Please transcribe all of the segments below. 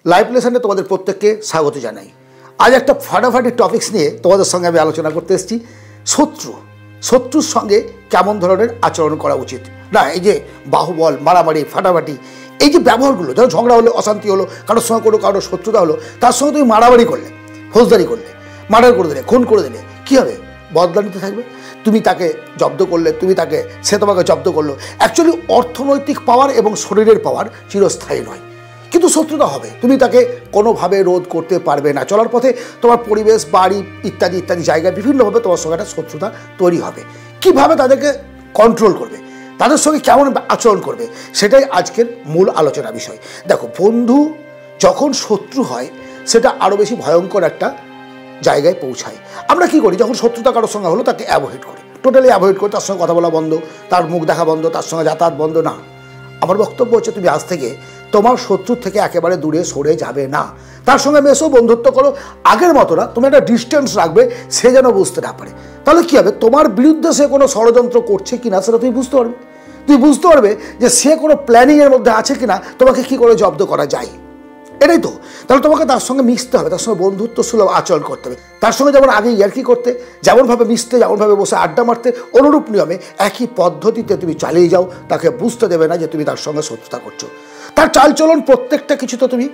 Live লেসনে তোমাদের প্রত্যেককে স্বাগত জানাই। আজ একটা ফাটাফাটি টপিকস নিয়ে তোমাদের সঙ্গে আমি আলোচনা করতে এসেছি। শত্রুর সঙ্গে কেমন ধরনের আচরণ করা উচিত। না, এই যে বাহুবল, মারামারি, ফাটাফাটি, এই যে ব্যবহারগুলো, ধরো ঝগড়া হলো, অশান্তি হলো, কারোর সঙ্গে কারোর শত্রুতা হলো, তার সঙ্গে তুমি মারামারি করলে, ফৌজদারি করলে, মার্ডার করে দিলে, খুন করে দিলে, কী হবে? বদলা নিতে থাকবে। তুমি তাকে জব্দ করলে, সে তোমাকে জব্দ করলো। অ্যাকচুয়ালি অর্থনৈতিক পাওয়ার এবং শরীরের পাওয়ার চিরস্থায়ী নয়, কিন্তু শত্রুতা হবে। তুমি তাকে কোনোভাবে রোধ করতে পারবে না। চলার পথে তোমার পরিবেশ, বাড়ি ইত্যাদি ইত্যাদি জায়গায় বিভিন্নভাবে তোমার সঙ্গে একটা শত্রুতা তৈরি হবে। কীভাবে তাদেরকে কন্ট্রোল করবে, তাদের সঙ্গে কেমন আচরণ করবে, সেটাই আজকের মূল আলোচনা বিষয়। দেখো, বন্ধু যখন শত্রু হয় সেটা আরও বেশি ভয়ঙ্কর একটা জায়গায় পৌঁছায়। আমরা কি করি? যখন শত্রুতা কারোর সঙ্গে হলো, তাকে অ্যাভয়েড করি, টোটালি অ্যাভয়েড করি। তার সঙ্গে কথা বলা বন্ধ, তার মুখ দেখা বন্ধ, তার সঙ্গে যাতায়াত বন্ধ। না, আমার বক্তব্য হচ্ছে তুমি আজ থেকে তোমার শত্রুর থেকে একেবারে দূরে সরে যাবে না। তার সঙ্গে মেশো, বন্ধুত্ব করো, আগের মতো না। তুমি একটা ডিস্টেন্স রাখবে, সে যেন বুঝতে না পারে। তাহলে কী হবে? তোমার বিরুদ্ধে সে কোনো ষড়যন্ত্র করছে কিনা সেটা তুমি বুঝতে পারবে। তুমি বুঝতে পারবে যে সে কোনো প্ল্যানিংয়ের মধ্যে আছে কিনা, তোমাকে কী করে জব্দ করা যায়। এটাই তো। তাহলে তোমাকে তার সঙ্গে মিশতে হবে, তার সঙ্গে বন্ধুত্ব সুলভ আচরণ করতে হবে। তার সঙ্গে যেমন আগে ইয়ার্কি করতে, যেমনভাবে মিশতে, যেমনভাবে বসে আড্ডা মারতে, অনুরূপ নিয়মে একই পদ্ধতিতে তুমি চালিয়ে যাও। তাকে বুঝতে দেবে না যে তুমি তার সঙ্গে শত্রুতা করছো। তার চালচলন প্রত্যেকটা কিছু তো তুমি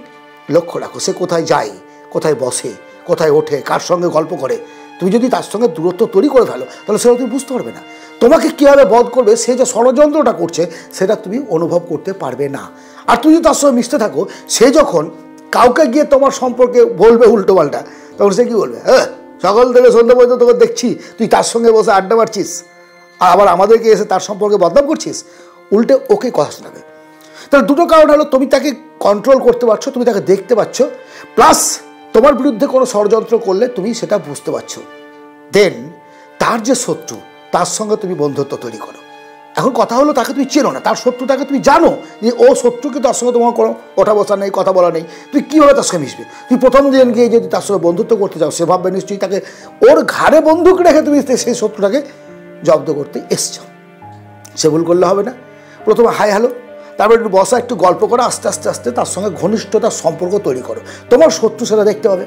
লক্ষ্য রাখো। সে কোথায় যায়, কোথায় বসে, কোথায় ওঠে, কার সঙ্গে গল্প করে। তুমি যদি তার সঙ্গে দূরত্ব তৈরি করে ফেলো, তাহলে সেটা তুমি বুঝতে পারবে না। তোমাকে কীভাবে বধ করবে, সে যে ষড়যন্ত্রটা করছে সেটা তুমি অনুভব করতে পারবে না। আর তুমি যদি তার সঙ্গে মিশতে থাকো, সে যখন কাউকে গিয়ে তোমার সম্পর্কে বলবে উল্টো পাল্টা, তখন সে কী বলবে? হ্যাঁ, সকাল থেকে সন্ধ্যা পর্যন্ত তোকে দেখছি তুই তার সঙ্গে বসে আড্ডা মারছিস, আর আবার আমাদেরকে এসে তার সম্পর্কে বদনাম করছিস। উল্টে ওকে কথা শোনাবে। তাহলে দুটো কারণ হলো, তুমি তাকে কন্ট্রোল করতে পারছো, তুমি তাকে দেখতে পাচ্ছ, প্লাস তোমার বিরুদ্ধে কোনো ষড়যন্ত্র করলে তুমি সেটা বুঝতে পারছো। দেন তার যে শত্রু, তার সঙ্গে তুমি বন্ধুত্ব তৈরি করো। এখন কথা হলো, তাকে তুমি চেনো না, তার শত্রুটাকে তুমি জানো যে ও শত্রুকে, তার সঙ্গে তোমার কোনো ওঠা বসা নেই, কথা বলা নেই। তুমি কীভাবে তার সঙ্গে মিশবে? তুমি প্রথম দিন গিয়ে যদি তার সঙ্গে বন্ধুত্ব করতে চাও, সে ভাববে নিশ্চয়ই তাকে ওর ঘাড়ে বন্দুক রেখে তুমি সেই শত্রুটাকে জব্দ করতে এসছো। সে ভুল করলে হবে না। প্রথমে হাই হ্যালো, তারপর একটু বসা, একটু গল্প করো, আস্তে আস্তে আস্তে তার সঙ্গে ঘনিষ্ঠতার সম্পর্ক তৈরি করো। তোমার শত্রু সেটা দেখতে হবে,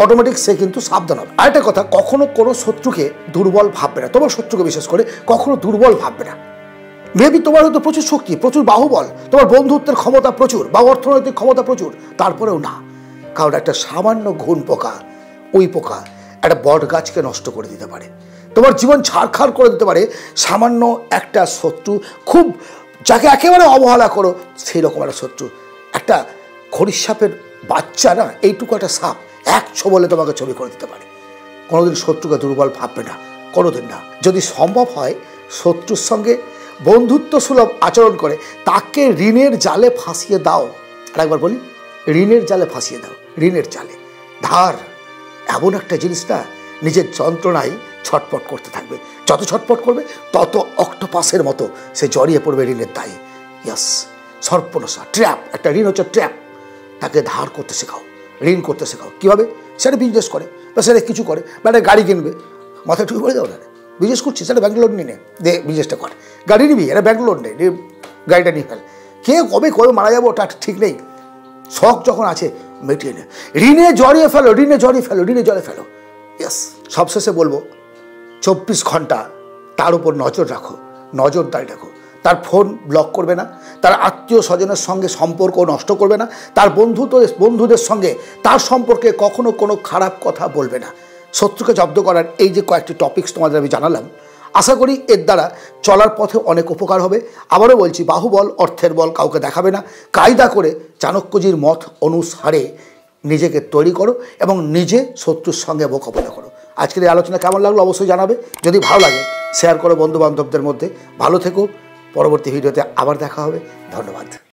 অটোমেটিক সে কিন্তু সাবধান হবে। আরেকটা কথা, কখনো কোনো শত্রুকে দুর্বল ভাববে না। তোমার শত্রুকে বিশেষ করে কখনো দুর্বল ভাববে না। মেবি তোমার হয়তো প্রচুর শক্তি, প্রচুর বাহুবল, তোমার বন্ধুত্বের ক্ষমতা প্রচুর, বা অর্থনৈতিক ক্ষমতা প্রচুর, তারপরেও না। কারণ একটা সামান্য ঘুণ পোকা, ওই পোকা একটা বট গাছকে নষ্ট করে দিতে পারে, তোমার জীবন ছাড়খাড় করে দিতে পারে। সামান্য একটা শত্রু, খুব যাকে একেবারে অবহেলা করো, সেই রকম একটা শত্রু, একটা খড়ির সাপের বাচ্চা না, এইটুকু একটা সাপ এক ছোবলে তোমাকে ছবি করে দিতে পারে। কোনোদিন শত্রুকে দুর্বল ভাববে না, কোনোদিন না। যদি সম্ভব হয়, শত্রুর সঙ্গে বন্ধুত্ব সুলভ আচরণ করে তাকে ঋণের জালে ফাঁসিয়ে দাও। আর একবার বলি, ঋণের জালে ফাঁসিয়ে দাও। ঋণের জালে ধার এমন একটা জিনিস না, নিজের যন্ত্রণায় ছটপট করতে থাকবে। যত ছটপট করবে, তত অক্টোপাসের মতো সে জড়িয়ে পড়বে ঋণের দায়ে। ইয়াস, সর্পনশা, ট্র্যাপ। একটা ঋণ হচ্ছে ট্র্যাপ। তাকে ধার করতে শেখাও, ঋণ করতে শেখাও। কীভাবে? সেটা বিজনেস করে, বা সেটা কিছু করে, বা একটা গাড়ি কিনবে, মাথায় ঠিক করে দাও না, বিজনেস করছিস, সেটা ব্যাংক লোন নিয়ে দে, বিজনেসটা কর। গাড়ি নিবি, এটা ব্যাংক লোন নেই, গাড়িটা নিয়ে ফেল। কে কবে মারা যাবো তার ঠিক নেই। শখ যখন আছে মিটিয়ে নে, ঋণে জড়িয়ে ফেলো, ঋণে জড়িয়ে ফেলো, ঋণে জড়িয়ে ফেলো। ইয়েস, সবশেষে বলবো, 24 ঘন্টা তার উপর নজর রাখো, নজরদারি রাখো। তার ফোন ব্লক করবে না, তার আত্মীয় স্বজনের সঙ্গে সম্পর্ক নষ্ট করবে না, তার বন্ধুদের সঙ্গে তার সম্পর্কে কখনো কোনো খারাপ কথা বলবে না। শত্রুকে জব্দ করার এই যে কয়েকটি টপিকস তোমাদের আমি জানালাম, আশা করি এর দ্বারা চলার পথে অনেক উপকার হবে। আবারও বলছি, বাহুবল, অর্থের বল কাউকে দেখাবে না। কায়দা করে চাণক্যজির মত অনুসারে নিজেকে তৈরি করো এবং নিজে শত্রুর সঙ্গে মোকাবিলা করো। আজকের এই আলোচনা কেমন লাগলো অবশ্যই জানাবে। যদি ভালো লাগে শেয়ার করো বন্ধু বান্ধবদের মধ্যে। ভালো থেকো। পরবর্তী ভিডিওতে আবার দেখা হবে। ধন্যবাদ।